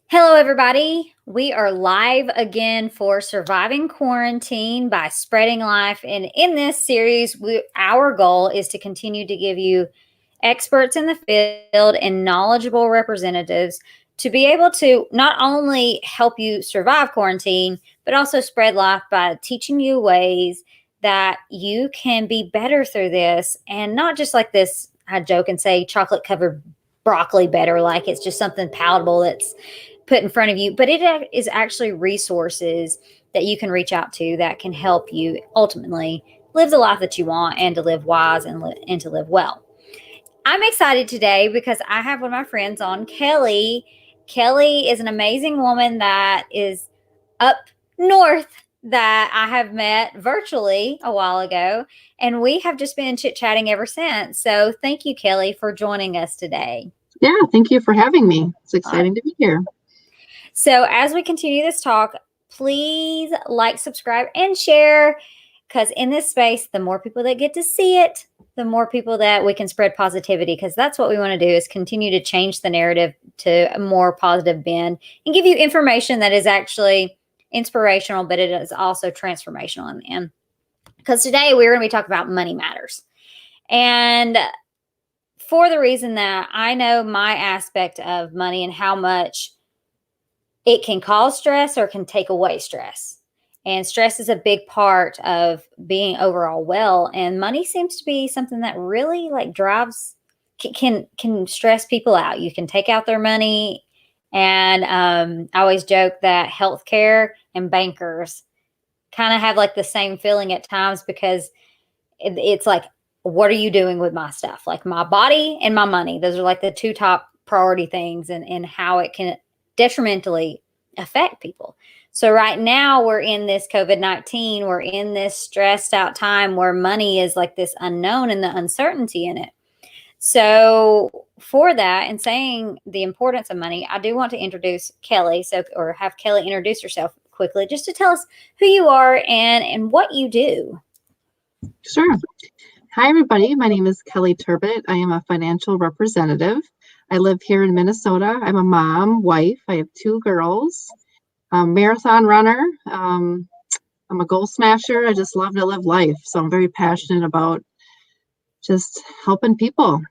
Hello, everybody. We are live again for Surviving Quarantine by Spreading Life. And in this series, our goal is to continue to give you experts in the field and knowledgeable representatives to be able to not only help you survive quarantine, but also spread life by teaching you ways that you can be better through this. And not just like this, I joke and say chocolate covered broccoli better, like it's just something palatable that's put in front of you, but it is actually resources that you can reach out to that can help you ultimately live the life that you want and to live wise and to live well. I'm excited today because I have one of my friends on, Kelly. Kelly is an amazing woman that is up north that I have met virtually a while ago, and we have just been chit-chatting ever since. So thank you, Kelly, for joining us today. Yeah, thank you for having me. It's exciting to be here. So as we continue this talk, please like, subscribe, and share, because in this space, the more people that get to see it, the more people that we can spread positivity, because that's what we want to do, is continue to change the narrative to a more positive bend and give you information that is actually inspirational, but it is also transformational in the end. Because today we're going to be talking about money matters. And for the reason that I know my aspect of money and how much it can cause stress or can take away stress. And stress is a big part of being overall well. And money seems to be something that really drives, can stress people out. You can take out their money. And I always joke that healthcare and bankers kind of have like the same feeling at times, because it's like, what are you doing with my stuff? Like my body and my money. Those are like the two top priority things, and how it can detrimentally affect people. So right now we're in this COVID-19, we're in this stressed out time where money is like this unknown and the uncertainty in it. So for that, and saying the importance of money, I do want to introduce Kelly, or have Kelly introduce herself quickly, just to tell us who you are and what you do. Sure. Hi, everybody. My name is Kelly Turbett. I am a financial representative. I live here in Minnesota. I'm a mom, wife. I have 2 girls, marathon runner. I'm a goal smasher. I just love to live life. So I'm very passionate about just helping people.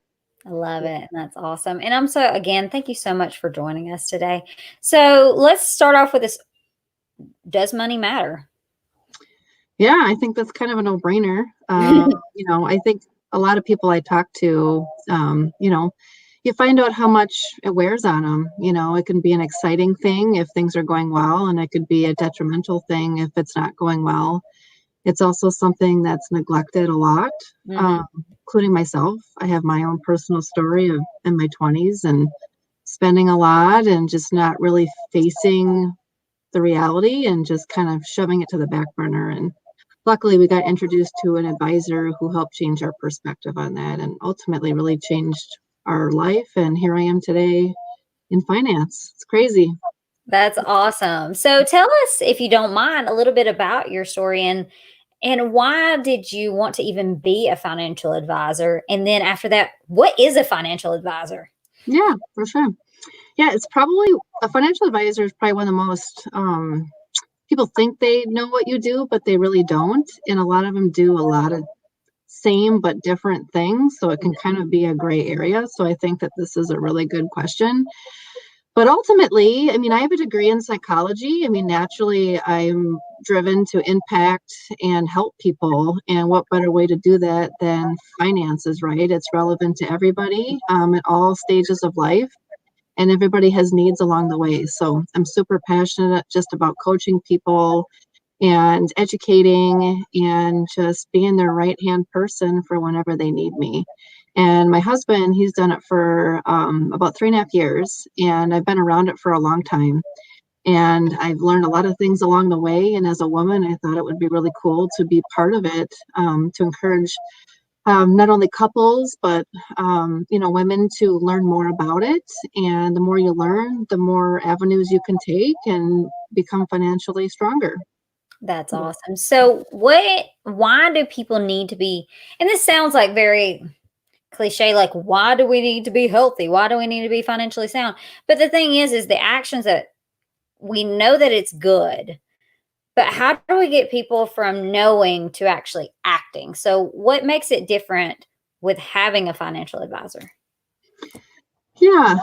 I love it. That's awesome. And again, thank you so much for joining us today. So let's start off with this. Does money matter? Yeah, I think that's kind of a no-brainer. I think a lot of people I talk to, you find out how much it wears on them. It can be an exciting thing if things are going well, and it could be a detrimental thing if it's not going well. It's also something that's neglected a lot, including myself. I have my own personal story of in my 20s and spending a lot and just not really facing the reality and just kind of shoving it to the back burner. And luckily, we got introduced to an advisor who helped change our perspective on that and ultimately really changed our life. And here I am today in finance. It's crazy. That's awesome. So tell us, if you don't mind, a little bit about your story and why did you want to even be a financial advisor? And then after that, what is a financial advisor? Yeah, for sure. Yeah, it's probably a financial advisor is probably one of the most people think they know what you do, but they really don't. And a lot of them do a lot of same but different things. So it can kind of be a gray area. So I think that this is a really good question. But ultimately, I have a degree in psychology. Naturally, I'm driven to impact and help people. And what better way to do that than finances, right? It's relevant to everybody at all stages of life. And everybody has needs along the way. So I'm super passionate just about coaching people and educating and just being their right-hand person for whenever they need me. And my husband, he's done it for about 3.5 years, and I've been around it for a long time. And I've learned a lot of things along the way. And as a woman, I thought it would be really cool to be part of it, to encourage not only couples, but women to learn more about it. And the more you learn, the more avenues you can take and become financially stronger. That's awesome. So why do people need to be, and this sounds like very cliche, like, why do we need to be healthy? Why do we need to be financially sound? But the thing is the actions that we know that it's good, but how do we get people from knowing to actually acting? So, what makes it different with having a financial advisor? Yeah.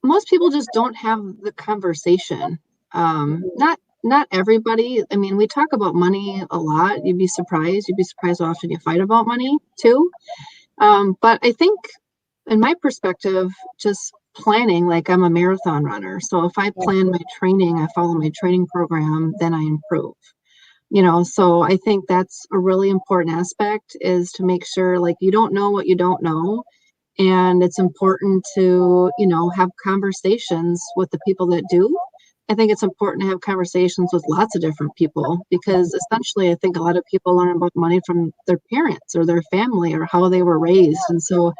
Most people just don't have the conversation. Not everybody. I mean, we talk about money a lot. You'd be surprised. You'd be surprised how often you fight about money too. But I think, in my perspective, just planning, like I'm a marathon runner. So if I plan my training, I follow my training program, then I improve. So I think that's a really important aspect, is to make sure, like, you don't know what you don't know. And it's important to, have conversations with the people that do. I think it's important to have conversations with lots of different people, because essentially I think a lot of people learn about money from their parents or their family or how they were raised. And so,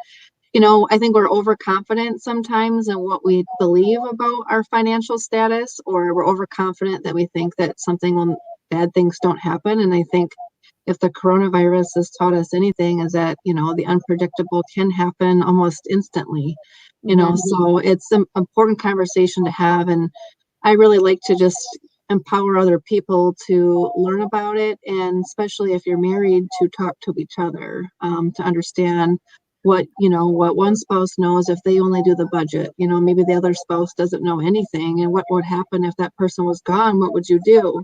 I think we're overconfident sometimes in what we believe about our financial status, or we're overconfident that we think that bad things don't happen. And I think if the coronavirus has taught us anything, is that, the unpredictable can happen almost instantly, Mhm. so it's an important conversation to have. And I really like to just empower other people to learn about it. And especially if you're married, to talk to each other, to understand what one spouse knows if they only do the budget. Maybe the other spouse doesn't know anything. And what would happen if that person was gone? What would you do?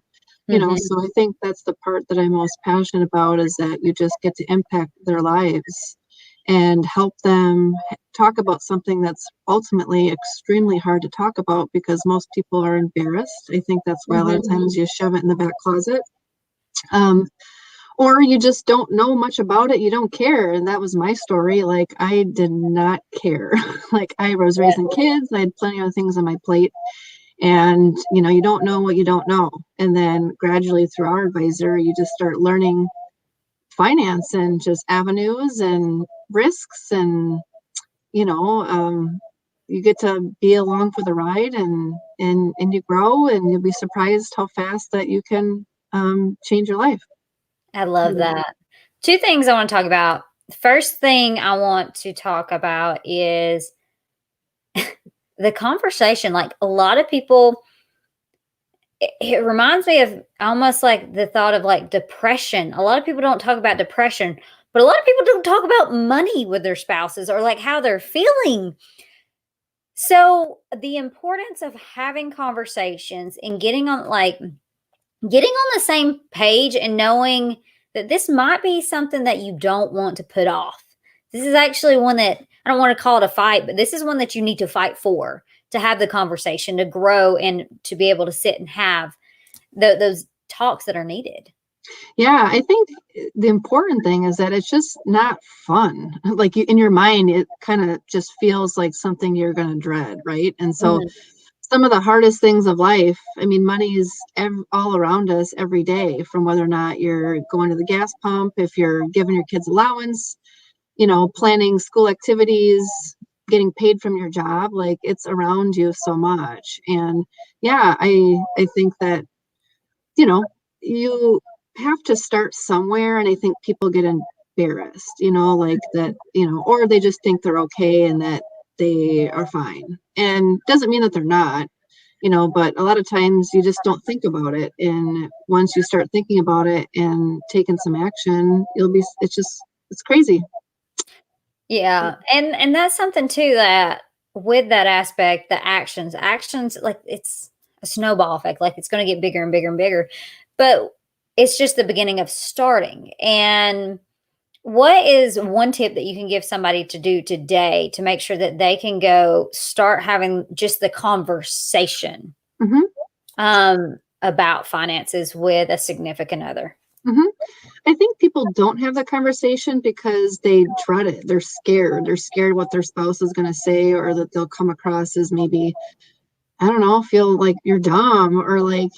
Mhm. So I think that's the part that I'm most passionate about, is that you just get to impact their lives and help them talk about something that's ultimately extremely hard to talk about, because most people are embarrassed. I think that's why a lot of Mhm. times you shove it in the back closet. Um, or you just don't know much about it. You don't care. And that was my story. Like, I did not care. Like, I was raising kids. I had plenty of things on my plate. And, you don't know what you don't know. And then gradually, through our advisor, you just start learning finance and just avenues and risks. And, you know, um, you get to be along for the ride, and you grow, and you'll be surprised how fast that you can change your life. I love that. 2 things I wanna talk about. First thing I want to talk about is the conversation. Like, a lot of people, it reminds me of almost like the thought of, like, depression. A lot of people don't talk about depression, but a lot of people don't talk about money with their spouses, or, like, how they're feeling. So, the importance of having conversations and getting on the same page, and knowing that this might be something that you don't want to put off. This is actually one that, I don't want to call it a fight, but this is one that you need to fight for, to have the conversation, to grow, and to be able to sit and have those talks that are needed. Yeah, I think the important thing is that it's just not fun. Like, in your mind, it kind of just feels like something you're going to dread, right? And so Mhm. some of the hardest things of life, I mean, money is all around us every day, from whether or not you're going to the gas pump, if you're giving your kids allowance, planning school activities, getting paid from your job. Like, it's around you so much. And yeah, I think that, you know, you have to start somewhere. And I think people get embarrassed, like that, or they just think they're okay and that they are fine. And doesn't mean that they're not, but a lot of times you just don't think about it. And once you start thinking about it and taking some action, it's crazy. Yeah, and that's something too, that with that aspect, the actions, like, it's a snowball effect. Like, it's going to get bigger and bigger and bigger, but it's just the beginning of starting. And what is one tip that you can give somebody to do today to make sure that they can go start having just the conversation Hmm. about finances with a significant other? Hmm. I think people don't have the conversation because they dread it. They're scared. They're scared what their spouse is going to say, or that they'll come across as maybe, I don't know, feel like you're dumb, or like,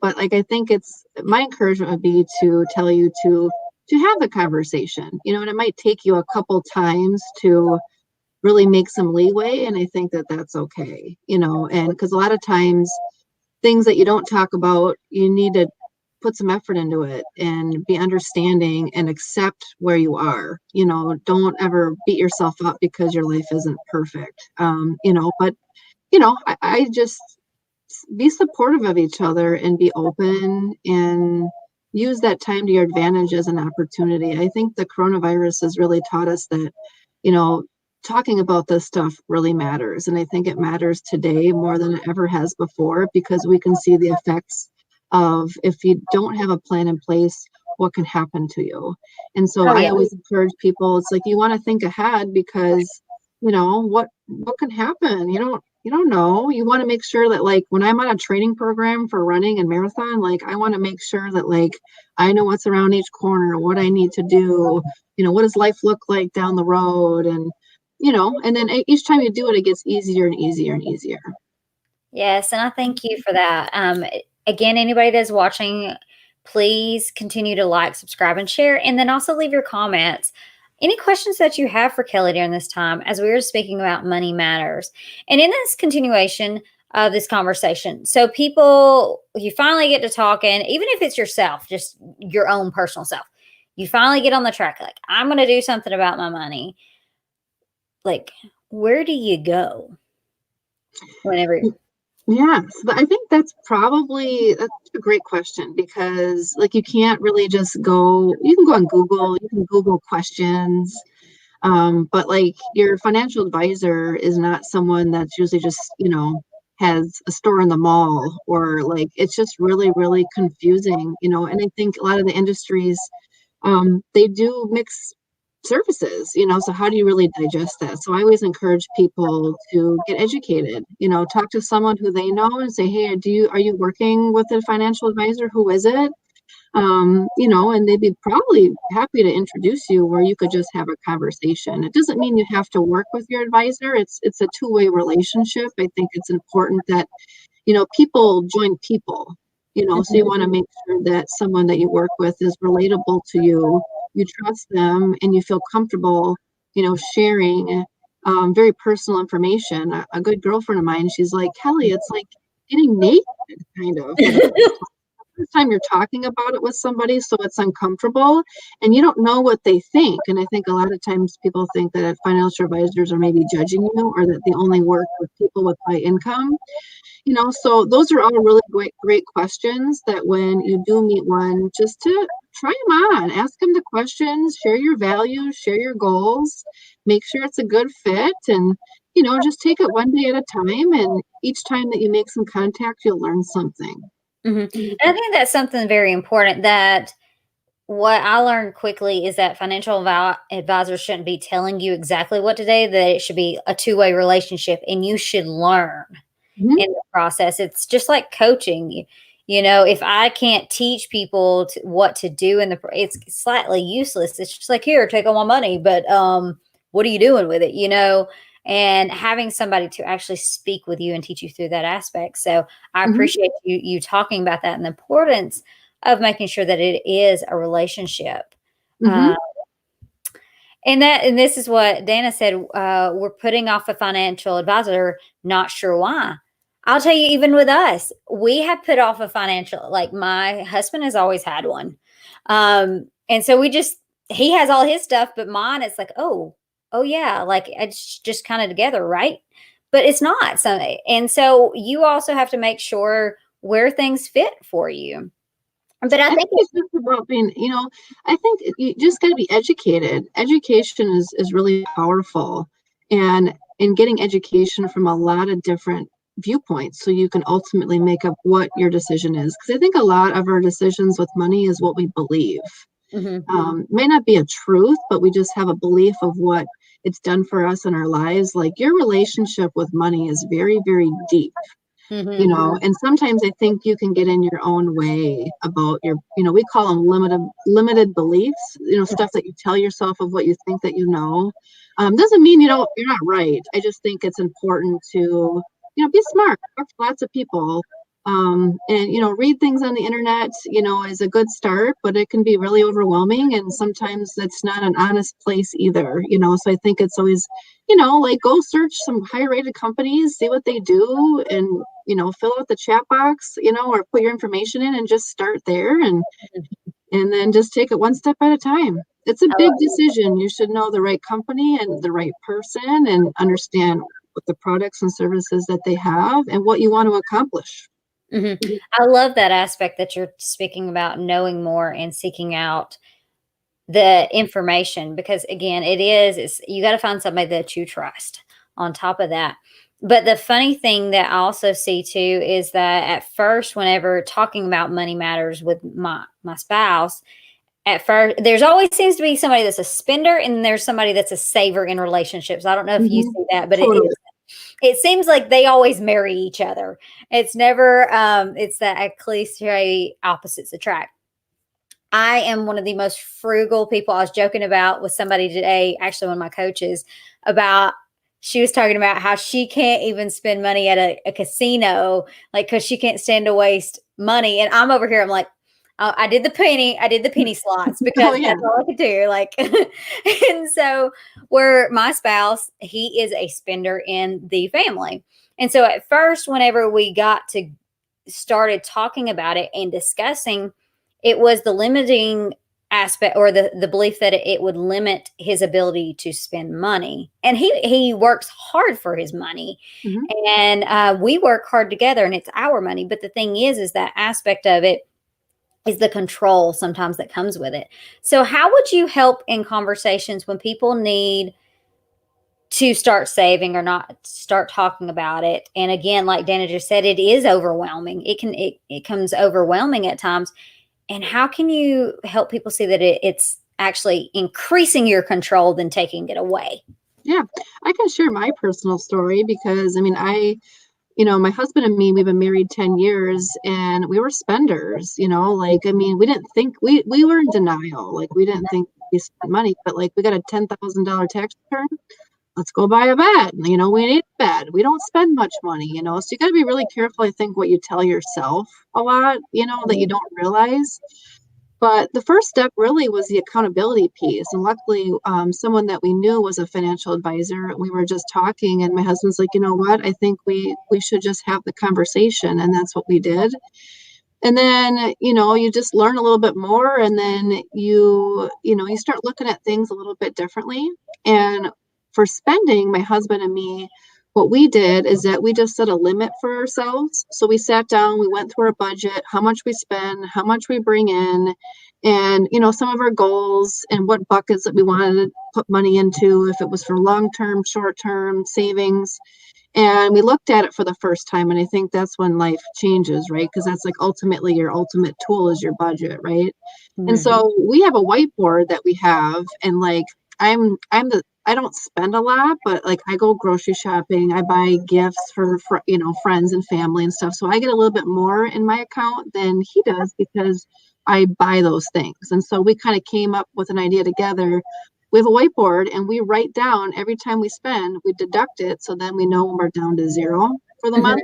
but like, I think it's my encouragement would be to tell you to have the conversation, and it might take you a couple times to really make some leeway. And I think that that's okay, and because a lot of times things that you don't talk about, you need to put some effort into it and be understanding and accept where you are. Don't ever beat yourself up because your life isn't perfect. But I just be supportive of each other and be open and use that time to your advantage as an opportunity. I think the coronavirus has really taught us that, you know, talking about this stuff really matters. And I think it matters today more than it ever has before, because we can see the effects of, if you don't have a plan in place, what can happen to you. And so Oh I yeah. always encourage people, it's like, you want to think ahead, because what can happen. You don't know. You want to make sure that, like, when I'm on a training program for running and marathon, like, I want to make sure that, like, I know what's around each corner, what I need to do, what does life look like down the road. And then each time you do it, it gets easier and easier and easier. Yes, and I thank you for that. Again, anybody that's watching, please continue to like, subscribe, and share, and then also leave your comments. Any questions that you have for Kelly during this time, as we were speaking about money matters, and in this continuation of this conversation, so people, you finally get to talking, even if it's yourself, just your own personal self, you finally get on the track. Like, I'm going to do something about my money. Like, where do you go whenever? Yes, but I think that's a great question, because, like, you can't really just go. You can go on Google, you can Google questions, but, like, your financial advisor is not someone that's usually just, has a store in the mall, or, like, it's just really, really confusing. And I think a lot of the industries, they do mix services, so how do you really digest that? So I always encourage people to get educated, talk to someone who they know and say, hey, are you working with a financial advisor? Who is it? And they'd be probably happy to introduce you, where you could just have a conversation. It doesn't mean you have to work with your advisor. It's a two-way relationship. I think it's important that, people join people, so you want to make sure that someone that you work with is relatable to you. You trust them and you feel comfortable, sharing very personal information. A good girlfriend of mine, she's like, Kelly, it's like getting naked, kind of, for the first time you're talking about it with somebody, so it's uncomfortable and you don't know what they think. And I think a lot of times people think that financial advisors are maybe judging you, or that they only work with people with high income. So those are all really great questions, that when you do meet one, just to try them on, ask them the questions, share your values, share your goals, make sure it's a good fit, and, just take it one day at a time. And each time that you make some contact, you'll learn something. And I think that's something very important, that what I learned quickly is that financial advisors shouldn't be telling you exactly what to do, that it should be a two-way relationship, and you should learn Mhm. in the process. It's just like coaching. If I can't teach people what to do it's slightly useless. It's just like, here, take all my money, but what are you doing with it? And having somebody to actually speak with you and teach you through that aspect. So I Mhm. appreciate you talking about that, and the importance of making sure that it is a relationship. Mhm. Uh, and this is what Dana said. We're putting off a financial advisor, not sure why. I'll tell you, even with us, we have put off a financial. Like, my husband has always had one, and so he has all his stuff, but mine, it's like, oh yeah, like, it's just kind of together, right? But it's not. So you also have to make sure where things fit for you. But I I think think it's just about being, I think you just got to be educated. Education is really powerful, and in getting education from a lot of different viewpoints, so you can ultimately make up what your decision is. Because I think a lot of our decisions with money is what we believe. Mhm, May not be a truth, but we just have a belief of what it's done for us in our lives. Like, your relationship with money is very, very deep. mhm. And sometimes I think you can get in your own way about we call them limited beliefs, stuff that you tell yourself of what you think that doesn't mean you're not right. I just think it's important to be smart, talk to lots of people, And, read things on the internet, is a good start, but it can be really overwhelming. And sometimes that's not an honest place either, so I think it's always, like go search some high rated companies, see what they do, and, fill out the chat box, or put your information in and just start there. And then just take it one step at a time. It's a big decision. You should know the right company and the right person and understand what the products and services that they have and what you want to accomplish. Mhm. I love that aspect that you're speaking about, knowing more and seeking out the information, because again, it's you got to find somebody that you trust on top of that. But the funny thing that I also see too is that at first, whenever talking about money matters with my spouse, at first there's always seems to be somebody that's a spender and there's somebody that's a saver in relationships. I don't know if you Mhm. see that, but Totally. it seems like they always marry each other. It's never it's that cliche opposites attract. I am one of the most frugal people. I was joking about with somebody today, actually one of my coaches, about she was talking about how she can't even spend money at a casino, like because she can't stand to waste money. And I'm over here, I'm like, I did the penny slots Oh, because yeah. that's all I could do. Like, and so where my spouse, he is a spender in the family. And so at first, whenever we got to started talking about it and discussing, it was the limiting aspect or the belief that it would limit his ability to spend money. And he works hard for his money, Mhm. and we work hard together, and it's our money. But the thing is that aspect of it is the control sometimes that comes with it. So how would you help in conversations when people need to start saving or not start talking about it? And again, like Dana just said, it is overwhelming. It comes overwhelming at times. And how can you help people see that it's actually increasing your control than taking it away? Yeah. I can share my personal story because, I mean, my husband and me, we've been married 10 years and we were spenders, like, I mean, we didn't think we were in denial. Like, we didn't think we spent money, but like, we got a $10,000 tax return. Let's go buy a bed. We need a bed. We don't spend much money, so you got to be really careful. I think what you tell yourself a lot, that you don't realize. But the first step really was the accountability piece. And luckily, someone that we knew was a financial advisor. We were just talking, and my husband's like, you know what? I think we should just have the conversation. And that's what we did. And then, you just learn a little bit more, and then you start looking at things a little bit differently. And for spending, my husband and me, what we did is that we just set a limit for ourselves. So we sat down, we went through our budget, how much we spend, how much we bring in, and some of our goals and what buckets that we wanted to put money into, if it was for long-term, short-term savings. And we looked at it for the first time, and I think that's when life changes, right? Because that's like ultimately your ultimate tool is your budget, right? And Mhm. so we have a whiteboard that we have, and like I don't spend a lot, but like I go grocery shopping, I buy gifts for friends and family and stuff. So I get a little bit more in my account than he does because I buy those things. And so we kind of came up with an idea together. We have a whiteboard and we write down every time we spend, we deduct it. So then we know when we're down to zero for the Mhm. month.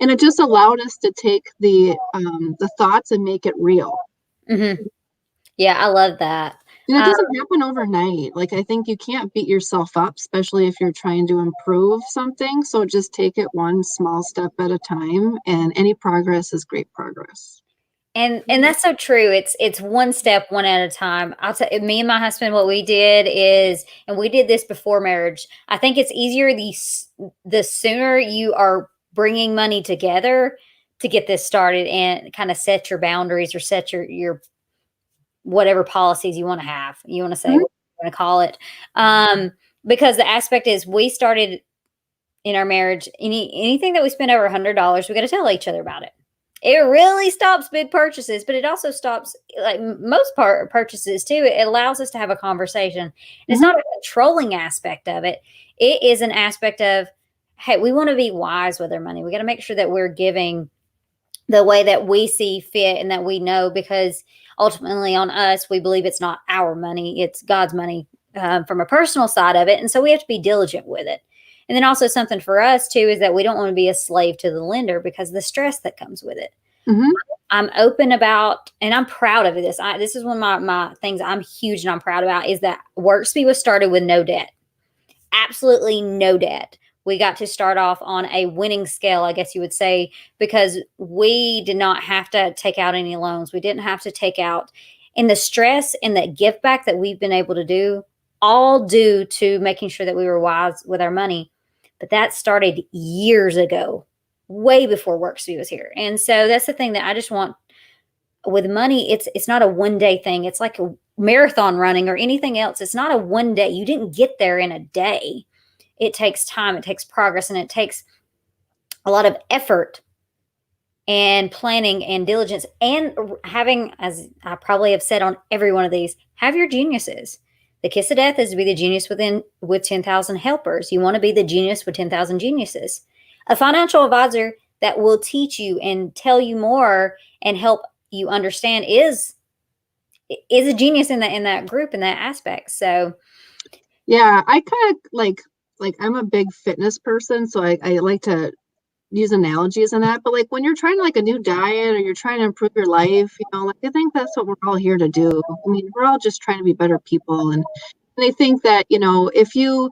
And it just allowed us to take the thoughts and make it real. Mhm. Yeah, I love that. And it Um, doesn't happen overnight. Like, I think you can't beat yourself up, especially if you're trying to improve something. So just take it one small step at a time, and any progress is great progress. and that's so true. It's one step, one at a time. I'll tell me and my husband, what we did is, and we did this before marriage. I think it's easier the sooner you are bringing money together to get this started and kind of set your boundaries or set your whatever policies you want to have. You want to say Mhm. what you want to call it. Um, because the aspect is we started in our marriage, anything that we spend over $100, we got to tell each other about it. It really stops big purchases, but it also stops like most part purchases too. It allows us to have a conversation. And it's Mhm. not a controlling aspect of it. It is an aspect of, hey, we want to be wise with our money. We got to make sure that we're giving the way that we see fit and that we know, because ultimately on us, we believe it's not our money, it's God's money, from a personal side of it. And so we have to be diligent with it. And then also something for us too is that we don't want to be a slave to the lender because of the stress that comes with it. Mm-hmm. I'm open about, and I'm proud of this. This is one of my things I'm huge and I'm proud about is that WorkSpeed was started with no debt. Absolutely no debt. We got to start off on a winning scale, I guess you would say, because we did not have to take out any loans. We didn't have to take out, and the stress and the give back that we've been able to do, all due to making sure that we were wise with our money. But that started years ago, way before WorkSpeed was here. And so that's the thing that I just want with money. It's not a one day thing. It's like a marathon running or anything else. It's not a one day. You didn't get there in a day. It takes time, it takes progress, and it takes a lot of effort and planning and diligence and having, as I probably have said on every one of these, have your geniuses. The kiss of death is to be the genius with 10,000 helpers. You want to be the genius with 10,000 geniuses. A financial advisor that will teach you and tell you more and help you understand is a genius in that group, in that aspect. So yeah, I kind of like I'm a big fitness person, so I like to use analogies in that. But like when you're trying to like a new diet or you're trying to improve your life, like I think that's what we're all here to do. I mean, we're all just trying to be better people, and I think that if you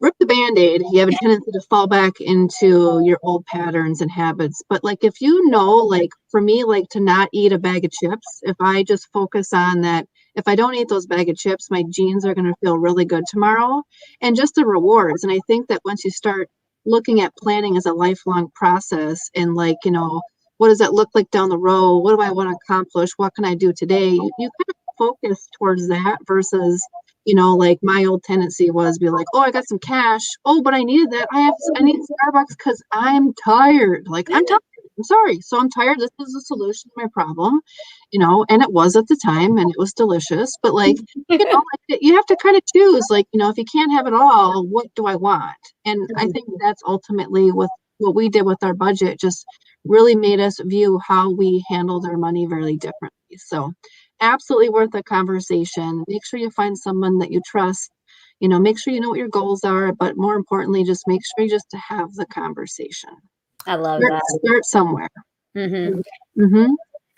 rip the Band-Aid, you have a tendency to fall back into your old patterns and habits. But like if like for me, like to not eat a bag of chips, if I just focus on that, if I don't eat those bag of chips, my jeans are going to feel really good tomorrow. And just the rewards. And I think that once you start looking at planning as a lifelong process and like, what does that look like down the road? What do I want to accomplish? What can I do today? You kind of focus towards that versus like my old tendency was be like, oh, I got some cash. Oh, but I needed that. I need Starbucks because I'm tired. Like I'm tired. I'm sorry. So I'm tired. This is the solution to my problem, and it was at the time and it was delicious. But like, like, you have to kind of choose, like, if you can't have it all, what do I want? And I think that's ultimately what we did with our budget, just really made us view how we handled our money very differently. So absolutely worth a conversation. Make sure you find someone that you trust. Make sure you know what your goals are, but more importantly, just make sure you just to have the conversation. I love that. Start somewhere. Mm-hmm. Mm-hmm.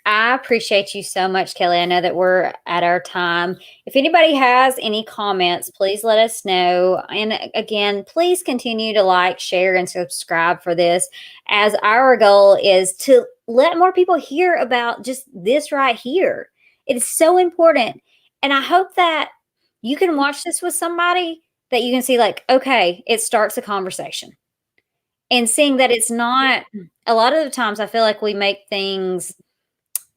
I appreciate you so much, Kelly. I know that we're at our time. If anybody has any comments, please let us know. And again, please continue to like, share, and subscribe for this, as our goal is to let more people hear about just this right here. It is so important. And I hope that you can watch this with somebody that you can see like, okay, it starts a conversation. And seeing that it's not, a lot of the times I feel like we make things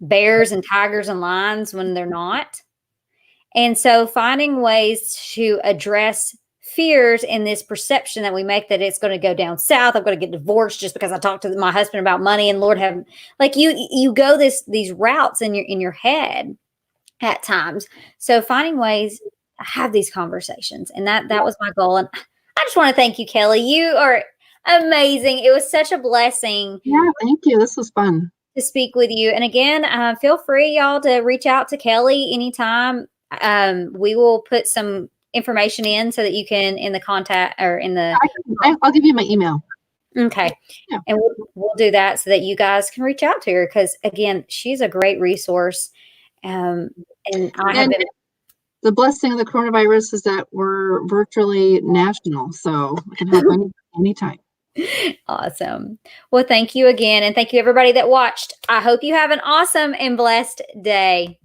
bears and tigers and lions when they're not. And so finding ways to address fears in this perception that we make that it's going to go down south. I'm going to get divorced just because I talked to my husband about money, and Lord have, like you go these routes in your head at times. So finding ways to have these conversations, and that was my goal. And I just want to thank you, Kelly. You are amazing. It was such a blessing. Yeah, thank you. This was fun to speak with you. And again, feel free, y'all, to reach out to Kelly anytime. We will put some information in so that you can in the contact or in the. I'll give you my email. Okay. Yeah. And we'll do that so that you guys can reach out to her because, again, she's a great resource. And the blessing of the coronavirus is that we're virtually national, so I can help anytime. Awesome. Well, thank you again. And thank you, everybody that watched. I hope you have an awesome and blessed day.